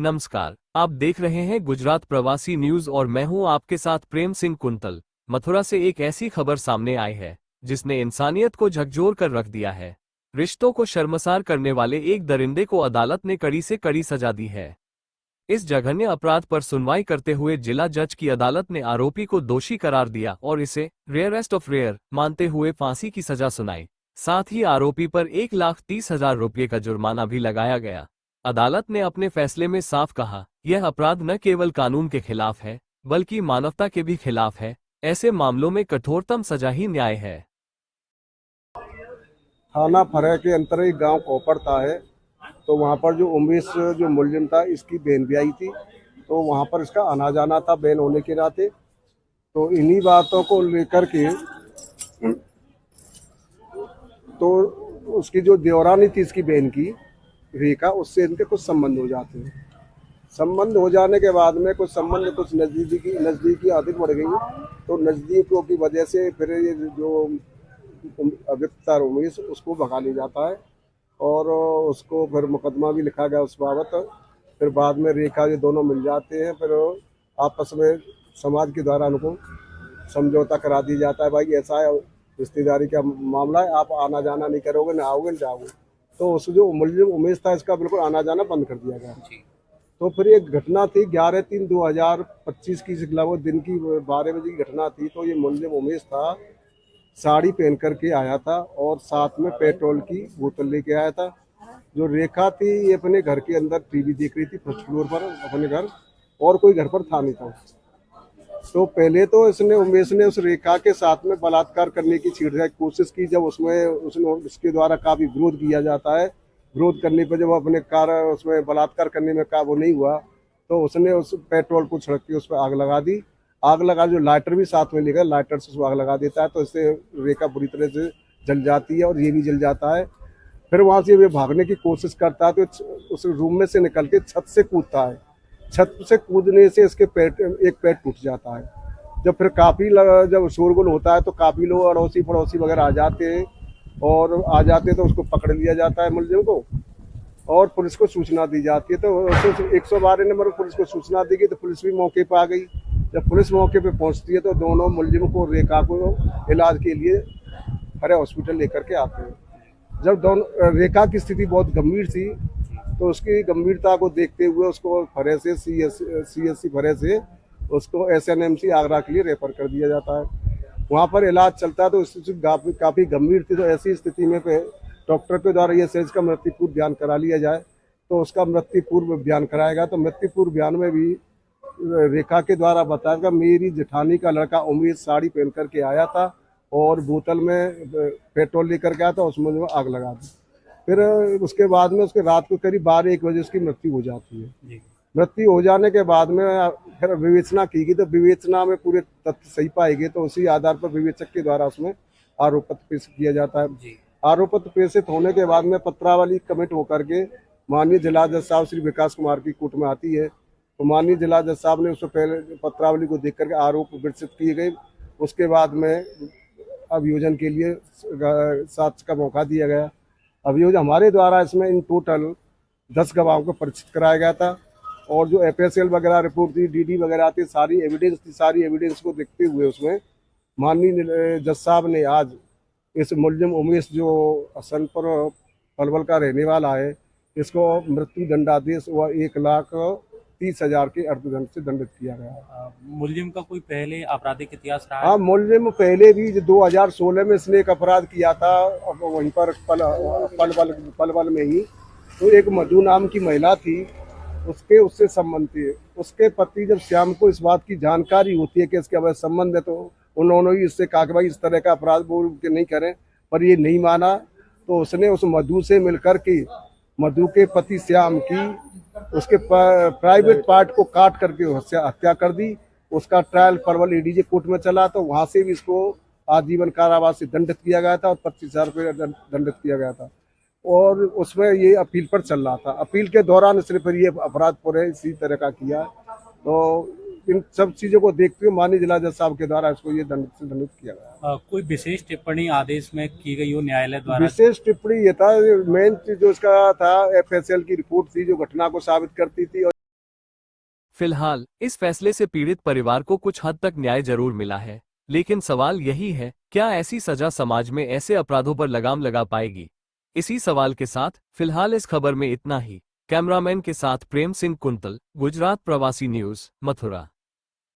नमस्कार, आप देख रहे हैं गुजरात प्रवासी न्यूज और मैं हूं आपके साथ प्रेम सिंह कुंतल। मथुरा से एक ऐसी खबर सामने आई है जिसने इंसानियत को झकझोर कर रख दिया है। रिश्तों को शर्मसार करने वाले एक दरिंदे को अदालत ने कड़ी से कड़ी सजा दी है। इस जघन्य अपराध पर सुनवाई करते हुए जिला जज की अदालत ने आरोपी को दोषी करार दिया और इसे रेयरेस्ट ऑफ रेयर मानते हुए फांसी की सजा सुनाई। साथ ही आरोपी पर 1,30,000 रुपये का जुर्माना भी लगाया गया। अदालत ने अपने फैसले में साफ कहा, यह अपराध न केवल कानून के खिलाफ है बल्कि मानवता के भी खिलाफ है। ऐसे मामलों में कठोरतम सजा ही न्याय है। थाना फरह के अंतर एक गांव कोपड़ता है, तो वहां पर जो उमेश जो मुलजिम था, इसकी बहन भी आई थी, तो वहां पर इसका आना जाना था बहन होने के नाते। तो इन्हीं बातों को लेकर के तो उसकी जो देवरानी थी इसकी बहन की रेखा, उससे इनके कुछ संबंध हो जाते हैं। संबंध हो जाने के बाद में कुछ संबंध कुछ नज़दीकी अधिक बढ़ गई, तो नज़दीकों की वजह से फिर ये जो अभियुक्त उमेश उसको भगा लिया जाता है और उसको फिर मुकदमा भी लिखा गया उस बाबत। फिर बाद में रेखा ये दोनों मिल जाते हैं, फिर आपस में समाज के द्वारा उनको समझौता करा दिया जाता है, भाई ऐसा है रिश्तेदारी का मामला है, आप आना जाना नहीं करोगे, ना आओगे ना जाओगे। तो उस जो मुलजिम उमेश था इसका बिल्कुल आना जाना बंद कर दिया गया। तो फिर एक घटना थी 11/3/2025 की, लगभग दिन की 12 बजे की घटना थी। तो ये मुलजिम उमेश था, साड़ी पहन करके आया था और साथ में पेट्रोल की बोतल लेके आया था। जो रेखा थी ये अपने घर के अंदर टीवी देख रही थी फर्स्ट फ्लोर पर अपने घर, और कोई घर पर था नहीं था। तो पहले तो उमेश ने उस रेखा के साथ में बलात्कार करने की छेड़छाड़ की कोशिश की। जब उसने उसके द्वारा काफी विरोध किया जाता है, विरोध करने पर जब अपने उसमें बलात्कार करने में काबू नहीं हुआ, तो उसने उस पेट्रोल को छिड़क के उस पर आग लगा दी। आग लगा, जो लाइटर भी साथ में लेकर लाइटर से उसको आग लगा देता है, तो इससे रेखा बुरी तरह से जल जाती है और ये भी जल जाता है। फिर वहां से वे भागने की कोशिश करता है, तो उस रूम में से निकल के छत से कूदता है। छत से कूदने से इसके एक पैर टूट जाता है। जब फिर जब शोरगुल होता है तो काफी लोग अड़ोसी पड़ोसी वगैरह आ जाते हैं, और आ जाते हैं तो उसको पकड़ लिया जाता है मुलजिम को, और पुलिस को सूचना दी जाती है। तो 112 नंबर पर पुलिस को सूचना दी गई, तो पुलिस भी मौके पर आ गई। जब पुलिस मौके पर पहुंचती है तो दोनों मुलजिम को रेखा को इलाज के लिए हरे हॉस्पिटल लेकर के आते हैं। जब दोनों रेखा की स्थिति बहुत गंभीर थी, तो उसकी गंभीरता को देखते हुए उसको फरे से CSC फरे से उसको SNMC आगरा के लिए रेफर कर दिया जाता है। वहाँ पर इलाज चलता है, तो स्थिति काफ़ी गंभीर थी। तो ऐसी स्थिति में डॉक्टर के द्वारा ये इसका मृत्यु पूर्व बयान करा लिया जाए, तो उसका मृत्यु पूर्व बयान कराएगा। तो मृत्यु पूर्व बयान में भी रेखा के द्वारा बताया, मेरी जेठानी का लड़का उमेश साड़ी पहन करके आया था और बोतल में पेट्रोल लेकर के आया था, उसमें आग लगा दी। फिर उसके बाद में उसके रात को करीब 12-1 बजे उसकी मृत्यु हो जाती है। मृत्यु हो जाने के बाद में फिर विवेचना की गई, तो विवेचना में पूरे तथ्य सही पाए गए, तो उसी आधार पर विवेचक के द्वारा उसमें आरोप पत्र पेश किया जाता है। आरोप पत्र प्रेषित होने के बाद में पत्रावली कमिट होकर के माननीय जिला जज साहब श्री विकास कुमार की कोर्ट में आती है। तो माननीय जिला जज साहब ने उससे पहले पत्रावली को देख करके आरोप विकसित किए गए। उसके बाद में अभियोजन के लिए साक्ष्य का मौका दिया गया। अभियोजन हमारे द्वारा इसमें इन टोटल 10 गवाहों को परिचित कराया गया था, और जो FSL वगैरह रिपोर्ट थी, DD वगैरह थी, सारी एविडेंस थी। सारी एविडेंस को देखते हुए उसमें माननीय जज साहब ने आज इस मुलजिम उमेश जो हसनपुर पलवल का रहने वाला है, इसको मृत्यु दंडादेश व 1,30,000 के अर्थदंड से दंडित किया गया। मुलजिम का कोई पहले आपराधिक इतिहास रहा है? हाँ, मुलजिम पहले भी 2016 में इसने एक अपराध किया था वहीं पर पलवल में ही। तो एक मधु नाम की महिला थी, उससे संबंध थे। उसके पति जब श्याम को इस बात की जानकारी होती है कि इसके अवैध संबंध है, तो उन्होंने ही इससे कहा कि भाई इस तरह का अपराध बोल के नहीं करें, पर ये नहीं माना। तो उसने उस मधु से मिलकर के मधु के पति श्याम की उसके प्राइवेट पार्ट को काट करके हत्या कर दी। उसका ट्रायल पलवल ADJ कोर्ट में चला, तो वहां से भी इसको आजीवन कारावास से दंडित किया गया था और 25,000 रुपये दंडित किया गया था। और उसमें ये अपील पर चल रहा था। अपील के दौरान इसने फिर ये अपराध पूरे इसी तरह का किया। तो इन सब चीजों को देखते हुए माननीय जिला जज साहब के द्वारा इसको ये दंडित किया गया। कोई विशेष टिप्पणी आदेश में की गई हो न्यायालय द्वारा? विशेष टिप्पणी ये था, मेन जो इसका था FSL की रिपोर्ट थी जो घटना को साबित करती थी। फिलहाल इस फैसले से पीड़ित परिवार को कुछ हद तक न्याय जरूर मिला है, लेकिन सवाल यही है, क्या ऐसी सजा समाज में ऐसे अपराधों पर लगाम लगा पाएगी? इसी सवाल के साथ फिलहाल इस खबर में इतना ही। कैमरामैन के साथ प्रेम सिंह कुंतल, गुजरात प्रवासी न्यूज, मथुरा।